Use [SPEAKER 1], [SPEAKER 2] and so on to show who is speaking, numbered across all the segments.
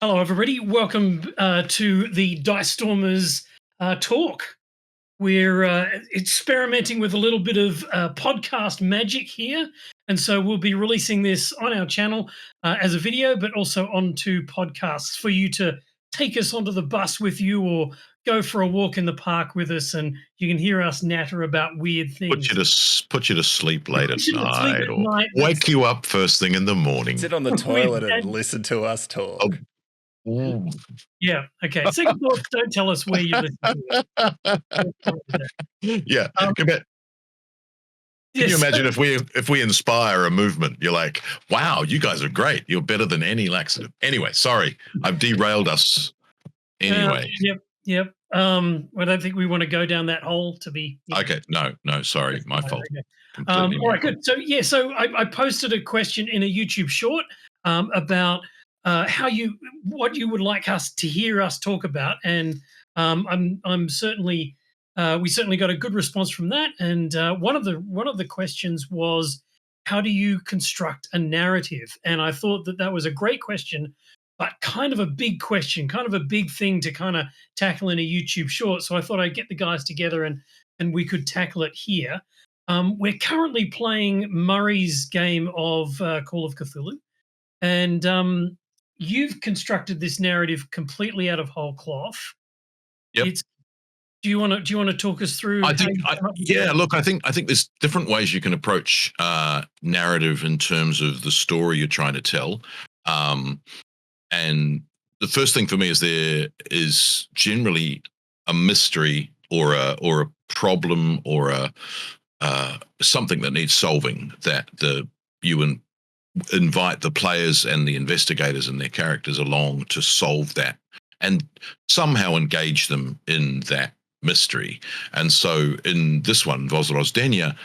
[SPEAKER 1] Hello, everybody. Welcome to the Dice Stormers talk. We're experimenting with a little bit of podcast magic here. And so we'll be releasing this on our channel as a video, but also onto podcasts for you to take us onto the bus with you or go for a walk in the park with us. And you can hear us natter about weird things.
[SPEAKER 2] Put you to sleep late at
[SPEAKER 1] Put you to sleep
[SPEAKER 2] night
[SPEAKER 1] at
[SPEAKER 2] or
[SPEAKER 1] night.
[SPEAKER 2] wake you up first thing in the morning.
[SPEAKER 3] Sit on the toilet and listen to us talk.
[SPEAKER 1] Yeah. Okay. Second thoughts, don't tell us where you listen to it.
[SPEAKER 2] Yeah. Can you imagine if we inspire a movement? You're like, wow, you guys are great. You're better than any laxative. Anyway, sorry, I've derailed us. Anyway.
[SPEAKER 1] Yep. I don't think we want to go down that hole to be.
[SPEAKER 2] Okay. No, sorry, my fault.
[SPEAKER 1] Okay. All right, good. So I posted a question in a YouTube short about what you would like us to hear us talk about, and I'm certainly we certainly got a good response from that. And one of the questions was, how do you construct a narrative? And I thought that was a great question, but kind of a big question, kind of a big thing to kind of tackle in a YouTube short. So I thought I'd get the guys together and we could tackle it here. We're currently playing Murray's game of Call of Cthulhu, and you've constructed this narrative completely out of whole cloth.
[SPEAKER 2] Yep.
[SPEAKER 1] Do you want to talk us through?
[SPEAKER 2] I think there's different ways you can approach narrative in terms of the story you're trying to tell. And the first thing for me is there is generally a mystery or a problem or something that needs solving that you invite the players and the investigators and their characters along to solve that and somehow engage them in that mystery. And so in this one, Vozrozhdenia,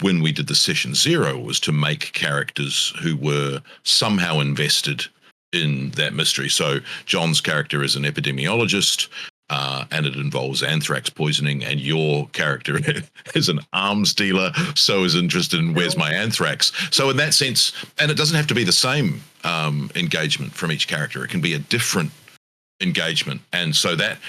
[SPEAKER 2] when we did the session 0, was to make characters who were somehow invested in that mystery. So John's character is an epidemiologist, and it involves anthrax poisoning, and your character is an arms dealer, so is interested in where's my anthrax. So in that sense, and it doesn't have to be the same engagement from each character. It can be a different engagement. And so that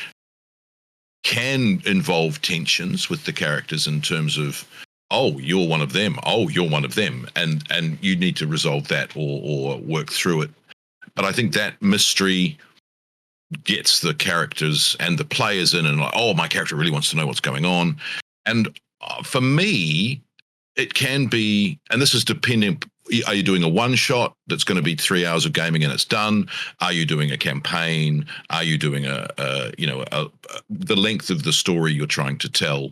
[SPEAKER 2] can involve tensions with the characters in terms of, oh, you're one of them. Oh, you're one of them. And you need to resolve that or work through it. But I think that mystery gets the characters and the players in and like, oh, my character really wants to know what's going on. And for me, it can be, and this is depending, are you doing a one shot that's going to be 3 hours of gaming and it's done? Are you doing a campaign? Are you doing the length of the story you're trying to tell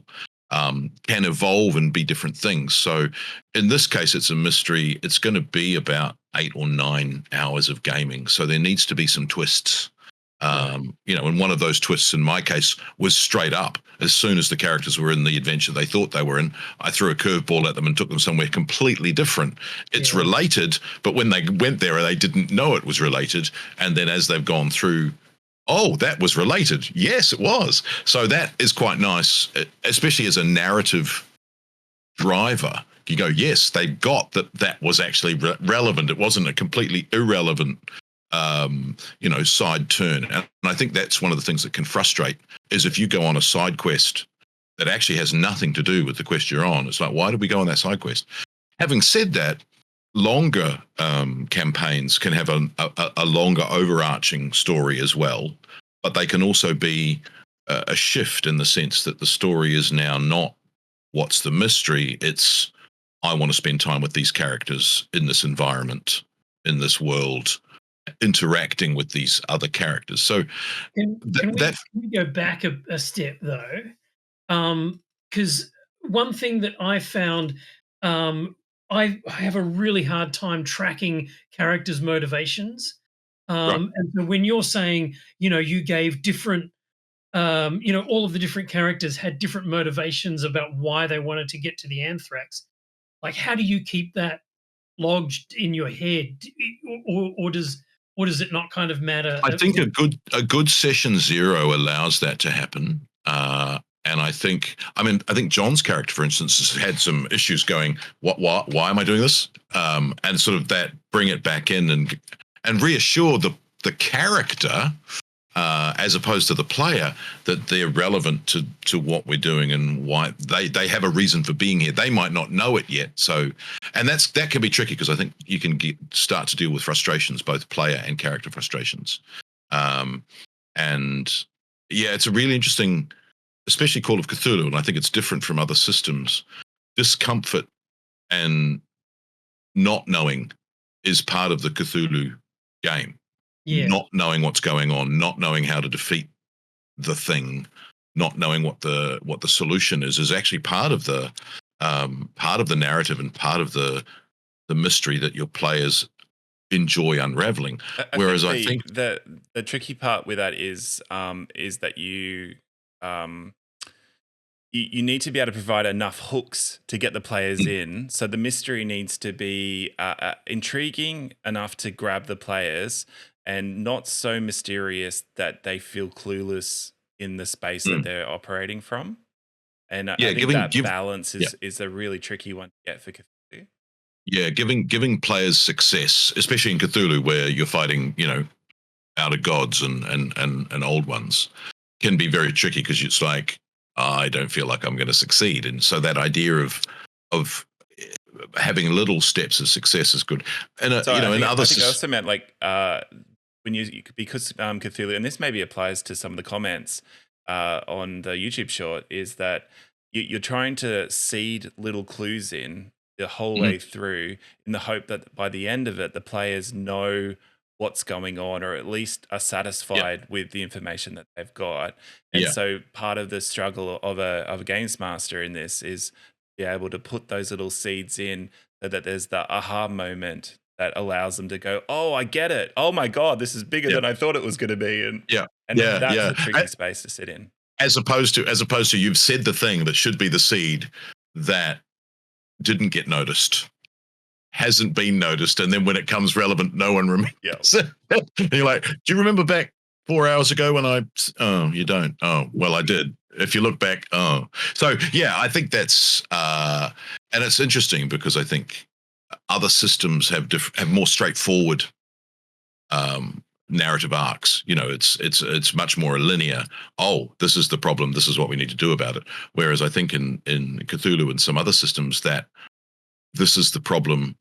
[SPEAKER 2] can evolve and be different things. So in this case, it's a mystery. It's going to be about 8 or 9 hours of gaming. So there needs to be some twists. And one of those twists in my case was straight up. As soon as the characters were in the adventure they thought they were in, I threw a curveball at them and took them somewhere completely different. It's related, but when they went there, they didn't know it was related. And then as they've gone through, oh, that was related. Yes, it was. So that is quite nice, especially as a narrative driver. You go, yes, they got that was actually relevant. It wasn't a completely irrelevant side turn. And I think that's one of the things that can frustrate is if you go on a side quest that actually has nothing to do with the quest you're on. It's like, why did we go on that side quest? Having said that, longer campaigns can have a longer overarching story as well, but they can also be a shift in the sense that the story is now not what's the mystery, it's I want to spend time with these characters in this environment, in this world, interacting with these other characters. So
[SPEAKER 1] can we go back a step though? Because one thing that I found, I have a really hard time tracking characters' motivations.
[SPEAKER 2] Right.
[SPEAKER 1] And so when you're saying, you gave different, all of the different characters had different motivations about why they wanted to get to the anthrax. Like, how do you keep that logged in your head, or does it not kind of matter?
[SPEAKER 2] I think a good session 0 allows that to happen. And I think John's character, for instance, has had some issues going, why am I doing this? And sort of that, bring it back in and reassure the the character as opposed to the player, that they're relevant to what we're doing and why they have a reason for being here. They might not know it yet. So, and that can be tricky because I think you can start to deal with frustrations, both player and character frustrations. And yeah, it's a really interesting, especially Call of Cthulhu, and I think it's different from other systems. Discomfort and not knowing is part of the Cthulhu game.
[SPEAKER 1] Yeah.
[SPEAKER 2] Not knowing what's going on, not knowing how to defeat the thing, not knowing what the solution is actually part of the narrative and part of the mystery that your players enjoy unraveling. Whereas I think
[SPEAKER 4] the tricky part with that is that you you need to be able to provide enough hooks to get the players in. So the mystery needs to be intriguing enough to grab the players and not so mysterious that they feel clueless in the space that they're operating from. And I think that balance is a really tricky one to get for Cthulhu.
[SPEAKER 2] Yeah, giving players success, especially in Cthulhu where you're fighting, outer gods and old ones, can be very tricky because it's like, I don't feel like I'm going to succeed. And so that idea of having little steps of success is good. And I think I also
[SPEAKER 4] meant like because Cthulhu, and this maybe applies to some of the comments on the YouTube short, is that you're trying to seed little clues in the whole way through in the hope that by the end of it, the players know what's going on, or at least are satisfied with the information that they've got. And so part of the struggle of a games master in this is be able to put those little seeds in so that there's the aha moment that allows them to go, oh, I get it. Oh my God, this is bigger than I thought it was going to be. And that's a tricky space to sit in.
[SPEAKER 2] As opposed to you've said the thing that should be the seed that didn't get noticed, hasn't been noticed, and then when it comes relevant, no one remembers. And you're like, do you remember back 4 hours ago when you don't? Oh, well, I did. If you look back, so yeah, I think that's and it's interesting because I think other systems have more straightforward narrative arcs. It's much more linear. Oh, this is the problem. This is what we need to do about it. Whereas I think in Cthulhu and some other systems that this is the problem.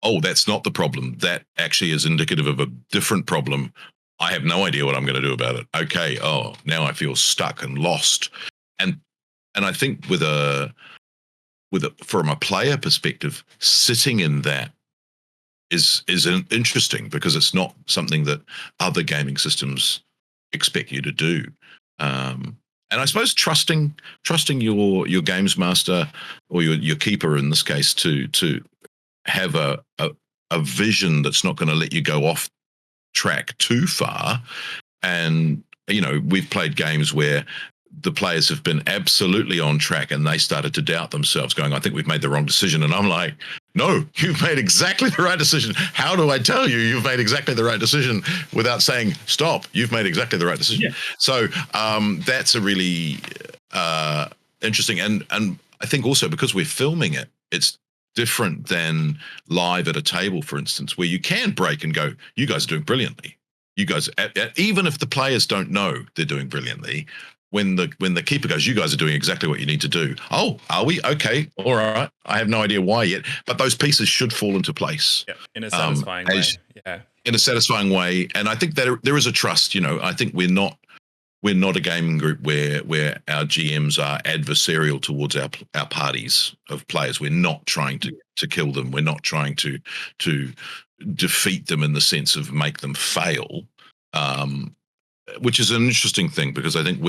[SPEAKER 2] Oh, that's not the problem. That actually is indicative of a different problem. I have no idea what I'm going to do about it. Okay. Oh, now I feel stuck and lost. And I think from a player perspective, sitting in that is interesting because it's not something that other gaming systems expect you to do. And I suppose trusting your games master or your keeper in this case to have a vision that's not going to let you go off track too far. And we've played games where the players have been absolutely on track and they started to doubt themselves, going, I think we've made the wrong decision. And I'm like, no, you've made exactly the right decision. How do I tell you you've made exactly the right decision without saying, stop, you've made exactly the right decision? So that's a really interesting. And I think also because we're filming it, it's different than live at a table, for instance, where you can break and go, you guys are doing brilliantly. You guys, even if the players don't know they're doing brilliantly, when the keeper goes, you guys are doing exactly what you need to do. Oh, are we? Okay. All right. I have no idea why yet, but those pieces should fall into place.
[SPEAKER 4] Yeah, in a satisfying way. Yeah.
[SPEAKER 2] In a satisfying way. And I think that there is a trust, I think we're not a gaming group where our GMs are adversarial towards our parties of players. We're not trying to kill them. We're not trying to defeat them in the sense of make them fail. Which is an interesting thing because I think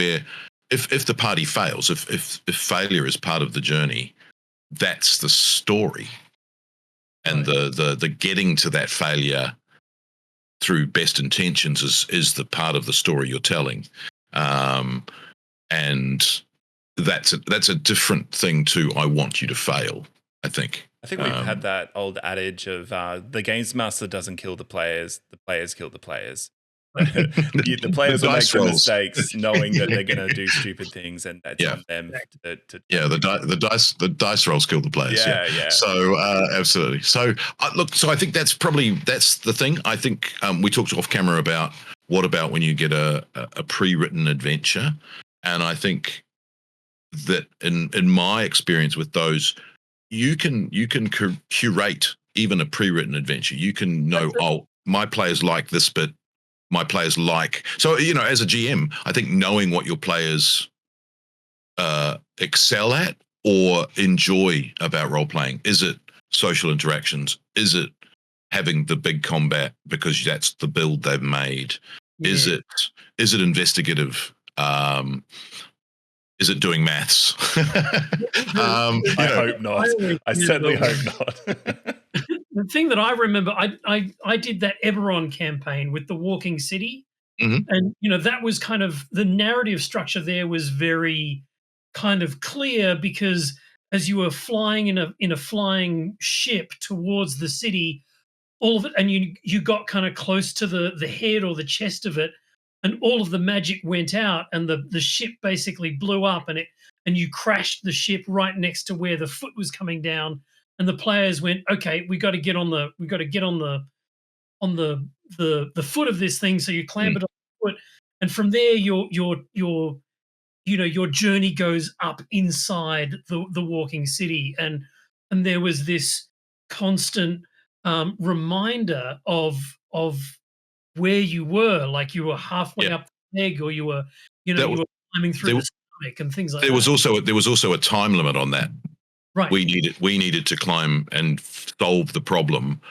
[SPEAKER 2] if the party fails, if failure is part of the journey, that's the story, and the getting to that failure through best intentions is the part of the story you're telling, and that's a different thing to I want you to fail. I think
[SPEAKER 4] we've had that old adage of the games master doesn't kill the players kill the players. The players will make
[SPEAKER 2] dice
[SPEAKER 4] the
[SPEAKER 2] rolls.
[SPEAKER 4] mistakes, knowing that they're going to do stupid things, and that's
[SPEAKER 2] Yeah.
[SPEAKER 4] on them.
[SPEAKER 2] The dice rolls kill the players.
[SPEAKER 4] Yeah.
[SPEAKER 2] So absolutely. So look, so I think that's the thing. I think we talked off camera about what about when you get a pre-written adventure, and I think that in my experience with those, you can curate even a pre-written adventure. You can know, oh, my players like this bit, my players like. So, you know, as a GM, I think knowing what your players excel at or enjoy about role playing. Is it social interactions? Is it having the big combat because that's the build they've made?
[SPEAKER 1] Yeah.
[SPEAKER 2] Is it investigative? Is it doing maths?
[SPEAKER 4] I hope not. I certainly hope not.
[SPEAKER 1] The thing that I remember, I did that Eberron campaign with the Walking City, and you know that was kind of the narrative structure there was very kind of clear because as you were flying in a flying ship towards the city, all of it, and you got kind of close to the head or the chest of it, and all of the magic went out, and the ship basically blew up, and you crashed the ship right next to where the foot was coming down, and the players went, okay, we got to get on the foot of this thing, so you clambered on the foot, and from there your journey goes up inside the walking city, and there was this constant reminder of where you were, like you were halfway up the leg, or you were climbing through the stomach and things like that.
[SPEAKER 2] There was also a time limit on that.
[SPEAKER 1] Right.
[SPEAKER 2] We needed to climb and solve the problem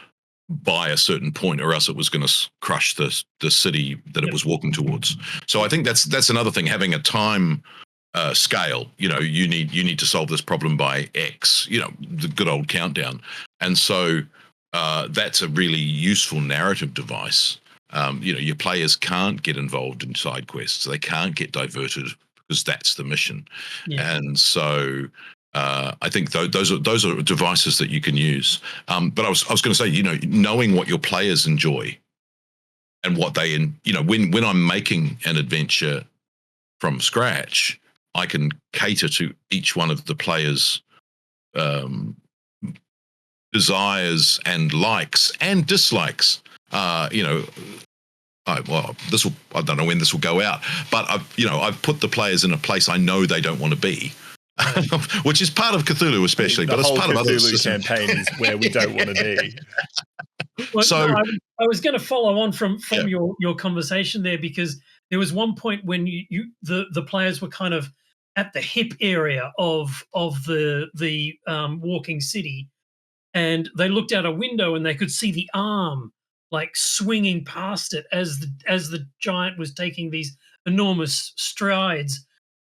[SPEAKER 2] by a certain point, or else it was going to crush the city that it was walking towards. So I think that's another thing, having a time scale. You know, you need to solve this problem by X. You know, the good old countdown. And so that's a really useful narrative device. You know, your players can't get involved in side quests. They can't get diverted because that's the mission. Yeah. And so I think those are devices that you can use. But I was going to say, you know, knowing what your players enjoy and what they, you know, when I'm making an adventure from scratch, I can cater to each one of the players' desires and likes and dislikes. You know, I don't know when this will go out, but I've put the players in a place I know they don't want to be. Which is part of Cthulhu, especially, but it's part of other
[SPEAKER 4] Cthulhu campaign is where we don't want to be.
[SPEAKER 1] Well, so no, I was going to follow on from your conversation there, because there was one point when the players were kind of at the hip area of the walking city, and they looked out a window and they could see the arm like swinging past it as the giant was taking these enormous strides.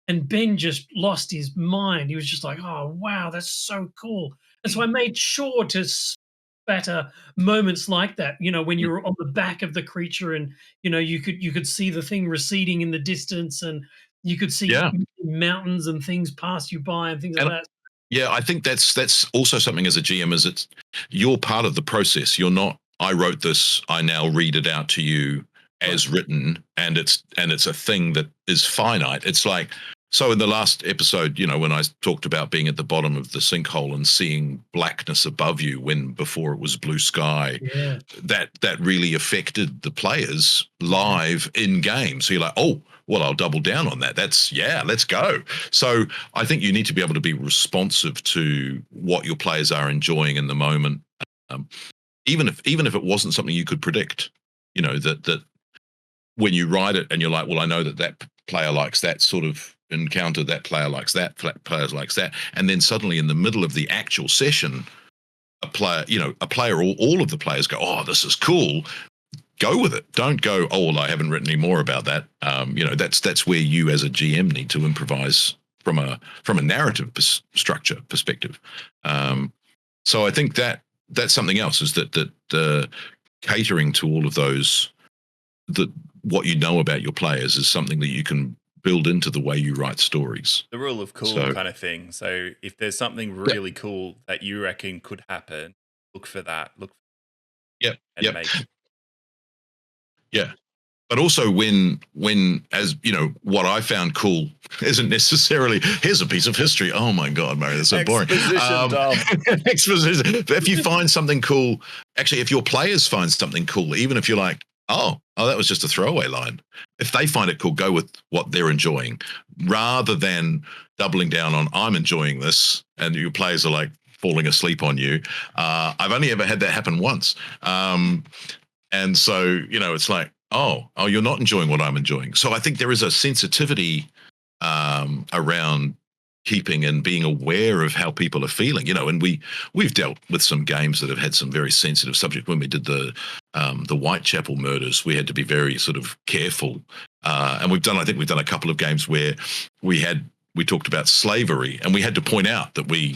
[SPEAKER 1] And Ben just lost his mind. He was just like, "Oh wow, that's so cool!" And so I made sure to spatter moments like that. You know, when you were on the back of the creature, and you know you could see the thing receding in the distance, and you could see mountains and things pass you by and things like that.
[SPEAKER 2] Yeah, I think that's also something as a GM, is you're part of the process. You're not, I wrote this, I now read it out to you as written, and it's a thing that is finite. It's like, so in the last episode, you know, when I talked about being at the bottom of the sinkhole and seeing blackness above you when before it was blue sky, that really affected the players live in game. So you're like, oh, well, I'll double down on that. Let's go. So I think you need to be able to be responsive to what your players are enjoying in the moment, even if it wasn't something you could predict. You know, that when you write it and you're like, well, I know that player likes that sort of encounter, that player likes that, player likes that, and then suddenly in the middle of the actual session, a player or all of the players go, oh, this is cool. Go with it. Don't go, oh, well, I haven't written any more about that. You know, that's where you as a GM need to improvise from a narrative structure perspective. So I think that's something else, is that catering to all of those, that what you know about your players is something that you can build into the way you write stories.
[SPEAKER 4] The rule of cool kind of thing. So if there's something really cool that you reckon could happen, look for that. Make it.
[SPEAKER 2] Yeah. but also when as you know, what I found cool isn't necessarily here's a piece of history. Oh my god, Murray, that's so boring. Exposition. If you find something cool, actually, if your players find something cool, even if you're like, oh, that was just a throwaway line. If they find it cool, go with what they're enjoying, rather than doubling down on I'm enjoying this, and your players are like falling asleep on you. I've only ever had that happen once. And so, it's like, oh, you're not enjoying what I'm enjoying. So I think there is a sensitivity around keeping and being aware of how people are feeling, and we've dealt with some games that have had some very sensitive subject. When we did the Whitechapel murders, we had to be very sort of careful. And I think we've done a couple of games where we talked about slavery, and we had to point out that we,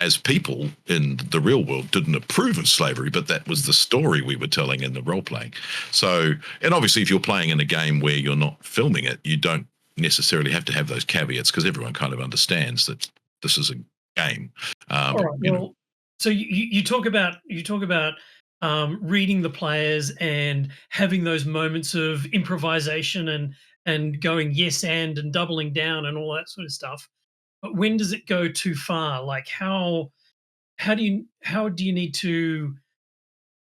[SPEAKER 2] as people in the real world, didn't approve of slavery, but that was the story we were telling in the role playing. So, and obviously if you're playing in a game where you're not filming it, you don't necessarily have to have those caveats, because everyone kind of understands that this is a game.
[SPEAKER 1] All right. Well, so you talk about reading the players and having those moments of improvisation and going yes and doubling down and all that sort of stuff. But when does it go too far? Like how do you need to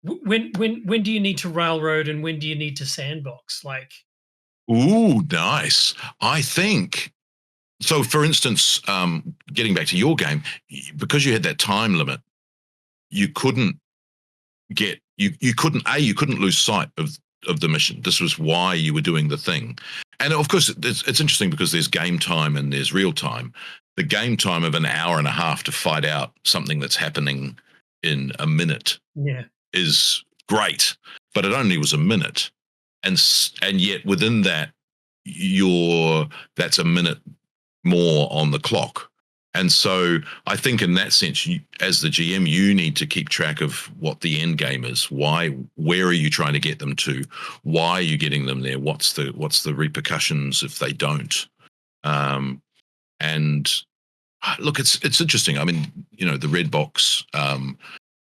[SPEAKER 1] when do you need to railroad and when do you need to sandbox? Like,
[SPEAKER 2] ooh, nice. I think so. For instance, getting back to your game, because you had that time limit, you couldn't you couldn't lose sight of the mission. This was why you were doing the thing. And of course, it's interesting because there's game time and there's real time. The game time of an hour and a half to fight out something that's happening in a minute is great, but it only was a minute. And yet within that, that's a minute more on the clock. And so I think in that sense, as the GM, you need to keep track of what the end game is. Where are you trying to get them to? Why are you getting them there? What's the repercussions if they don't? And look, it's interesting. I mean, the red box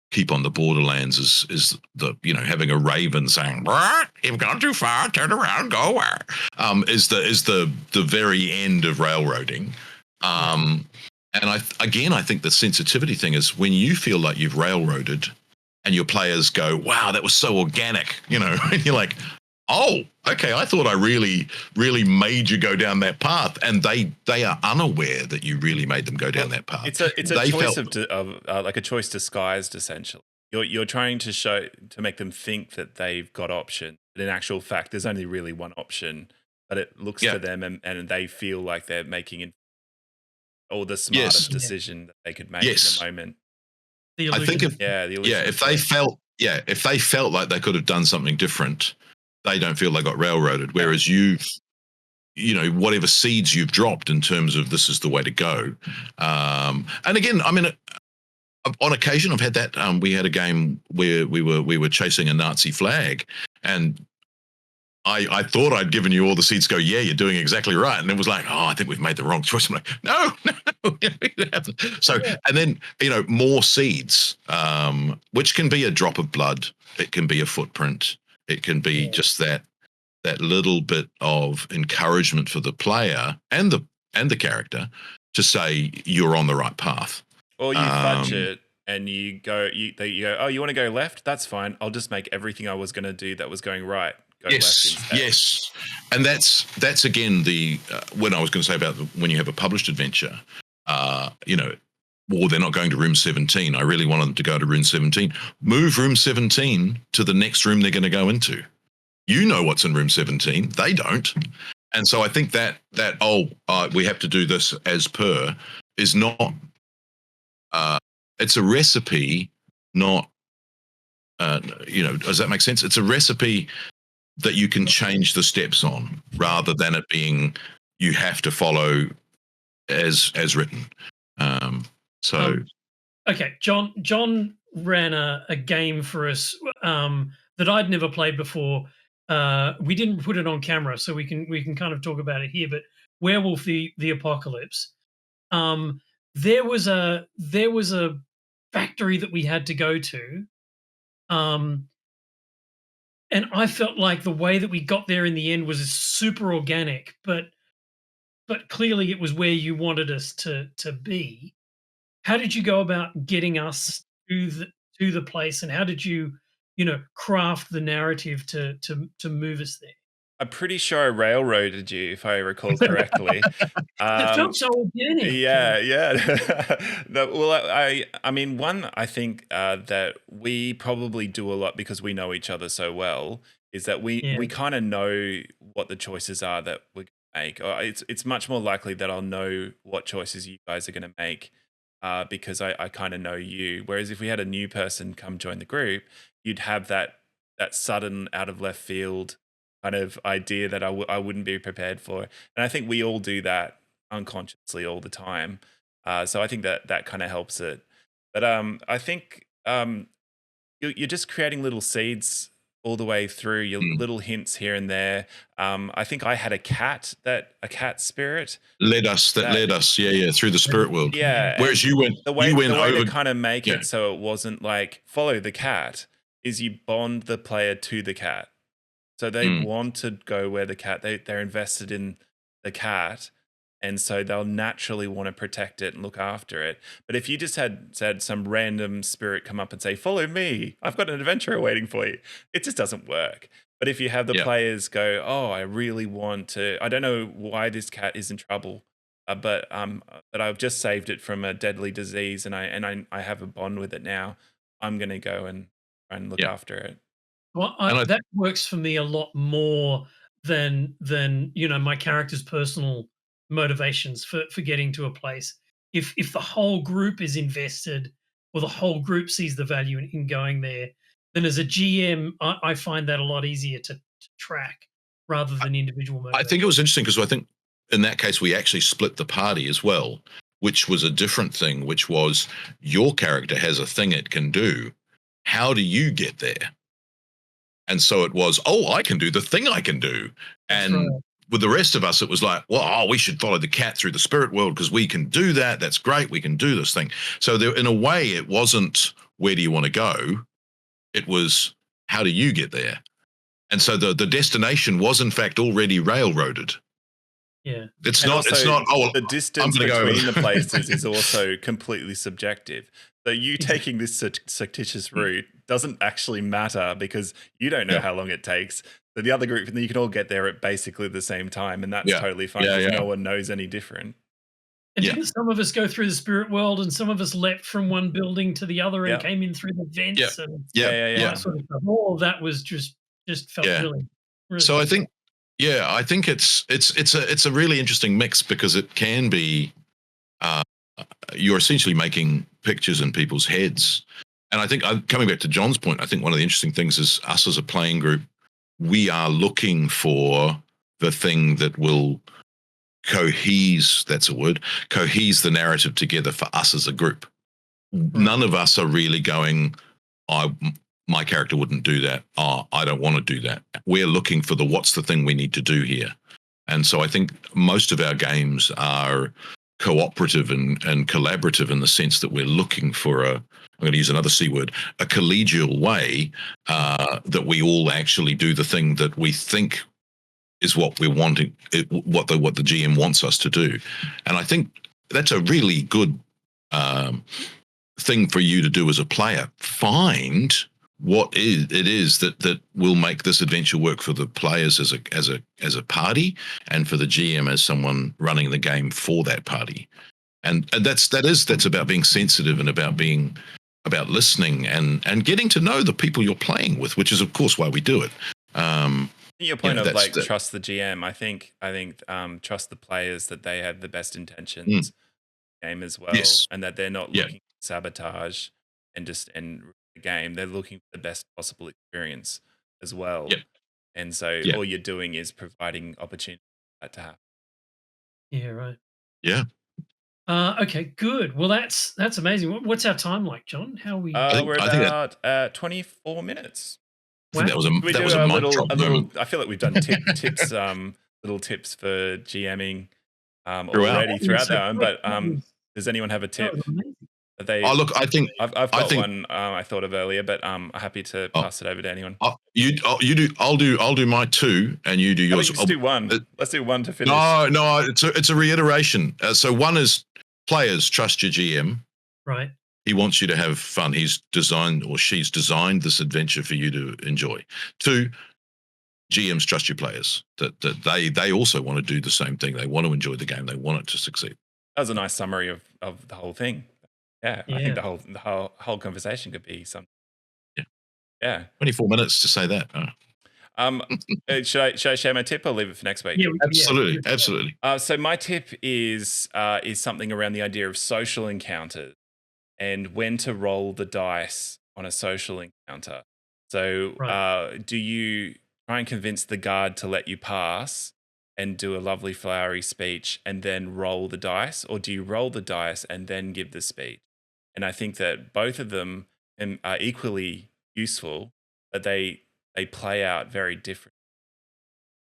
[SPEAKER 2] keep on the borderlands is the having a raven saying, "You've gone too far, turn around, go where," is the very end of railroading. And I think the sensitivity thing is when you feel like you've railroaded and your players go, wow, that was so organic, and you're like, oh, okay, I thought I really, really made you go down that path. And they are unaware that you really made them go down that path.
[SPEAKER 4] It's a choice of like a choice disguised, essentially. You're trying to make them think that they've got options. But in actual fact, there's only really one option, but it looks to them and they feel like they're making or the smartest decision that they could make in the moment.
[SPEAKER 2] I think if they felt like they could have done something different, they don't feel they got railroaded. Whereas whatever seeds you've dropped in terms of this is the way to go. And again, I mean, on occasion I've had that. We had a game where we were chasing a Nazi flag, and I thought I'd given you all the seeds to go, yeah, you're doing exactly right. And it was like, oh, I think we've made the wrong choice. I'm like, no. So, and then, more seeds, which can be a drop of blood. It can be a footprint. It can be just that little bit of encouragement for the player and the character to say you're on the right path.
[SPEAKER 4] Or you fudge it and you go, oh, you want to go left? That's fine. I'll just make everything I was going to do that was going right. Yes.
[SPEAKER 2] And that's again when I was going to say about when you have a published adventure, or they're not going to room 17. I really wanted them to go to room 17. Move room 17 to the next room they're going to go into. You know what's in room 17. They don't. And so I think that we have to do this as per is not. It's a recipe, not. Does that make sense? It's a recipe that you can change the steps on, rather than it being you have to follow as written.
[SPEAKER 1] Okay, John ran a game for us that I'd never played before. We didn't put it on camera, so we can kind of talk about it here. But Werewolf the Apocalypse. There was a factory that we had to go to. and I felt like the way that we got there in the end was super organic, but clearly it was where you wanted us to be. How did you go about getting us to the place, and how did you, craft the narrative to move us there?
[SPEAKER 4] I'm pretty sure I railroaded you, if I recall correctly.
[SPEAKER 1] It felt so organic.
[SPEAKER 4] Yeah, yeah. No, well, I mean, one, I think that we probably do a lot because we know each other so well, is that
[SPEAKER 1] Yeah,
[SPEAKER 4] we kind of know what the choices are that we're going to make. Or it's much more likely that I'll know what choices you guys are going to make because I kind of know you. Whereas if we had a new person come join the group, you'd have that sudden out of left field kind of idea that I wouldn't be prepared for. And I think we all do that unconsciously all the time. So I think that kind of helps it. But I think you're just creating little seeds all the way through, your little hints here and there. I think I had a cat spirit
[SPEAKER 2] led us, through the spirit world.
[SPEAKER 4] Yeah.
[SPEAKER 2] Whereas you went,
[SPEAKER 4] the way
[SPEAKER 2] over
[SPEAKER 4] to kind of make
[SPEAKER 2] yeah.
[SPEAKER 4] it so it wasn't like follow the cat is you bond the player to the cat. So they want to go where the cat, they're invested in the cat. And so they'll naturally want to protect it and look after it. But if you just had said some random spirit come up and say, follow me, I've got an adventure waiting for you, it just doesn't work. But if you have the players go, oh, I really want to, I don't know why this cat is in trouble, but I've just saved it from a deadly disease and I have a bond with it now. I'm going to go and try and look after it.
[SPEAKER 1] well, that works for me a lot more than my character's personal motivations for getting to a place. If the whole group is invested, or the whole group sees the value in going there, then as a GM, I find that a lot easier to track rather than individual
[SPEAKER 2] I
[SPEAKER 1] motivations.
[SPEAKER 2] think it was interesting because I think in that case we actually split the party as well, which was a different thing, which was your character has a thing it can do. How do you get there? And so it was, I can do the thing I can do. And with the rest of us, it was like, well, we should follow the cat through the spirit world because we can do that. That's great. We can do this thing. So there, in a way, it wasn't where do you want to go? It was how do you get there? And so the destination was in fact already railroaded.
[SPEAKER 1] Yeah.
[SPEAKER 2] It's not
[SPEAKER 4] the distance between the places is also completely subjective. So you taking this fictitious route doesn't actually matter because you don't know how long it takes. So the other group, you can all get there at basically the same time, and that's totally fine because no one knows any different.
[SPEAKER 1] And didn't some of us go through the spirit world, and some of us leapt from one building to the other and came in through the vents? And sort of stuff. All of that was just felt really
[SPEAKER 2] so I think it's a really interesting mix because it can be you're essentially making pictures in people's heads. And I think coming back to John's point, I think one of the interesting things is us as a playing group, we are looking for the thing that will cohese the narrative together for us as a group. None of us are really going, my character wouldn't do that. I don't want to do that. We're looking for what's the thing we need to do here. And so I think most of our games are cooperative and collaborative in the sense that we're looking for I'm going to use another C word, a collegial way that we all actually do the thing that we think is what we're wanting, what the GM wants us to do. And I think that's a really good thing for you to do as a player. Find what it is that will make this adventure work for the players as a party, and for the GM as someone running the game for that party. And that's about being sensitive and about listening and getting to know the people you're playing with, which is of course why we do it.
[SPEAKER 4] Your point of trust the GM. I think trust the players that they have the best intentions in the game as well, and that they're not looking to sabotage and the game. They're looking for the best possible experience as well. And so all you're doing is providing opportunity for that to happen.
[SPEAKER 1] Yeah, right.
[SPEAKER 2] Yeah.
[SPEAKER 1] Okay, good. Well, that's amazing. What's our time like, John? How are we?
[SPEAKER 4] We're about 24 minutes.
[SPEAKER 2] I think that was a mic drop moment.
[SPEAKER 4] I feel like we've done tips, little tips for GMing already throughout that one. But does anyone have a tip?
[SPEAKER 2] Oh, look, I think
[SPEAKER 4] I've got
[SPEAKER 2] think-
[SPEAKER 4] one I thought of earlier, but I'm happy to pass it over to anyone.
[SPEAKER 2] you do. I'll do my two, and you do yours.
[SPEAKER 4] Let's do one. Let's do one to finish.
[SPEAKER 2] No, it's a reiteration. So one is players trust your GM.
[SPEAKER 1] Right.
[SPEAKER 2] He wants you to have fun. He's designed or she's designed this adventure for you to enjoy. Two, GMs trust your players. That they also want to do the same thing. They want to enjoy the game. They want it to succeed.
[SPEAKER 4] That was a nice summary of the whole thing. Yeah, I think the whole conversation could be something. Yeah.
[SPEAKER 2] 24 minutes to say that.
[SPEAKER 4] Should I share my tip or leave it for next week?
[SPEAKER 1] Yeah,
[SPEAKER 2] Absolutely.
[SPEAKER 4] So my tip is something around the idea of social encounters and when to roll the dice on a social encounter. So do you try and convince the guard to let you pass and do a lovely flowery speech and then roll the dice, or do you roll the dice and then give the speech? And I think that both of them are equally useful, but they play out very different.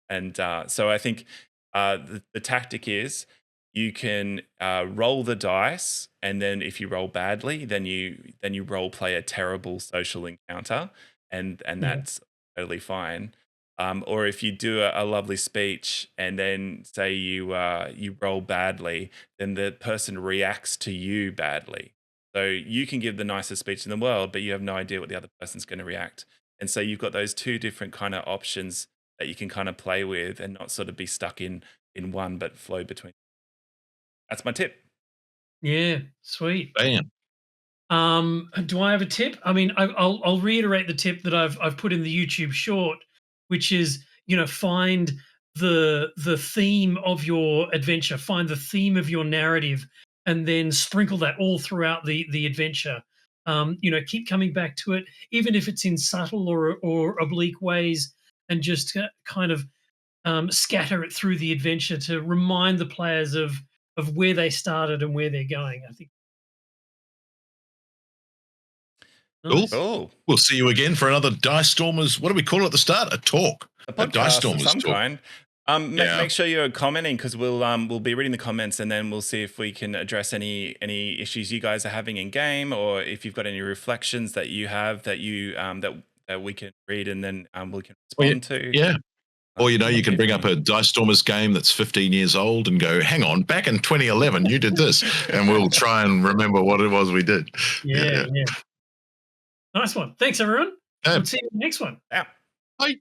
[SPEAKER 4] And so I think the tactic is you can roll the dice, and then if you roll badly, then you role play a terrible social encounter, and that's totally fine. Or if you do a lovely speech and then say you roll badly, then the person reacts to you badly. So you can give the nicest speech in the world, but you have no idea what the other person's going to react. And so you've got those two different kind of options that you can kind of play with and not sort of be stuck in one, but flow between. That's my tip.
[SPEAKER 1] Yeah, sweet.
[SPEAKER 2] Bam.
[SPEAKER 1] Do I have a tip? I mean, I'll reiterate the tip that I've put in the YouTube short, which is, find the theme of your adventure, find the theme of your narrative, and then sprinkle that all throughout the adventure. Keep coming back to it, even if it's in subtle or oblique ways, and just kind of scatter it through the adventure to remind the players of where they started and where they're going. I think.
[SPEAKER 2] Nice.
[SPEAKER 4] Cool.
[SPEAKER 2] We'll see you again for another Dice Stormers. What do we call it at the start? A talk.
[SPEAKER 4] A podcast
[SPEAKER 2] Dice
[SPEAKER 4] of
[SPEAKER 2] Stormers
[SPEAKER 4] some
[SPEAKER 2] talk.
[SPEAKER 4] kind. Make sure you're commenting, because we'll be reading the comments, and then we'll see if we can address any issues you guys are having in game, or if you've got any reflections that you have that you that we can read, and then we can respond to.
[SPEAKER 2] Yeah. Or, you can bring up a Dice Stormers game that's 15 years old and go, hang on, back in 2011, you did this. And we'll try and remember what it was we did.
[SPEAKER 1] Yeah. Nice one. Thanks, everyone. We'll see you in the next one.
[SPEAKER 4] Yeah.
[SPEAKER 2] Bye.